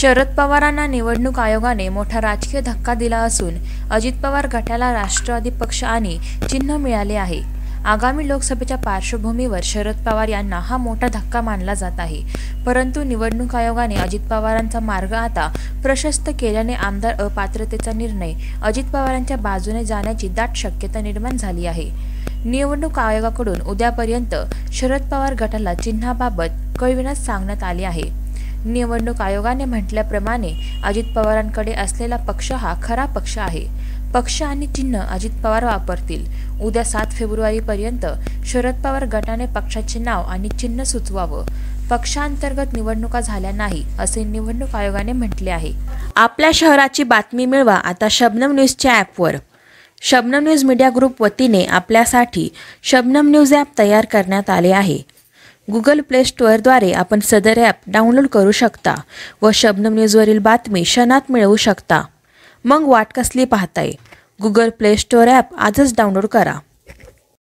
शरद पवारांना निवडणूक आयोगाने मोठा राजकीय धक्का दिला असून अजित पवार गटाला राष्ट्रवादी पक्ष आणि चिन्ह मिळाले आहे। आगामी लोकसभेच्या पार्श्वभूमीवर शरद पवार यांना हा मोठा धक्का मानला जात आहे। परंतु निवडणूक आयोगाने अजित पवारांचा मार्ग आता प्रशस्त केल्याने आमदार अपात्रतेचा निर्णय अजित पवारांच्या बाजूने जाण्याची दाट शक्यता निर्माण झाली आहे। निवडणूक आयोगाकडून उद्यापर्यंत शरद पवार गटाला चिन्हाबाबत कळविण्यास सांगण्यात आले आहे। निवडणूक आयोगाने म्हटल्याप्रमाणे अजित पवारांकडे असलेला पक्ष हा खरा पक्ष आहे। पक्ष आणि चिन्ह अजित पवार वापरतील। उद्या 7 फेब्रुवारीपर्यंत शरद पवार गटाने पक्षाचे नाव आणि चिन्ह सुचवावं। पक्षांतर्गत निवडणुका झाल्या नाही असे निवडणूक आयोगाने म्हटले आहे। आपल्या शहराची बातमी मिळवा आता शबनम न्यूजच्या ॲपवर। शबनम न्यूज मीडिया ग्रुप वतीने आपल्यासाठी शबनम न्यूज ॲप तयार करण्यात आले आहे। गुगल प्ले स्टोअरद्वारे आपण सदर ॲप डाउनलोड करू शकता व शबनम न्यूजवरील बातमी क्षणात मिळवू शकता। मग वाट कसली पाहताय? गुगल प्ले स्टोअर ॲप आजच डाउनलोड करा।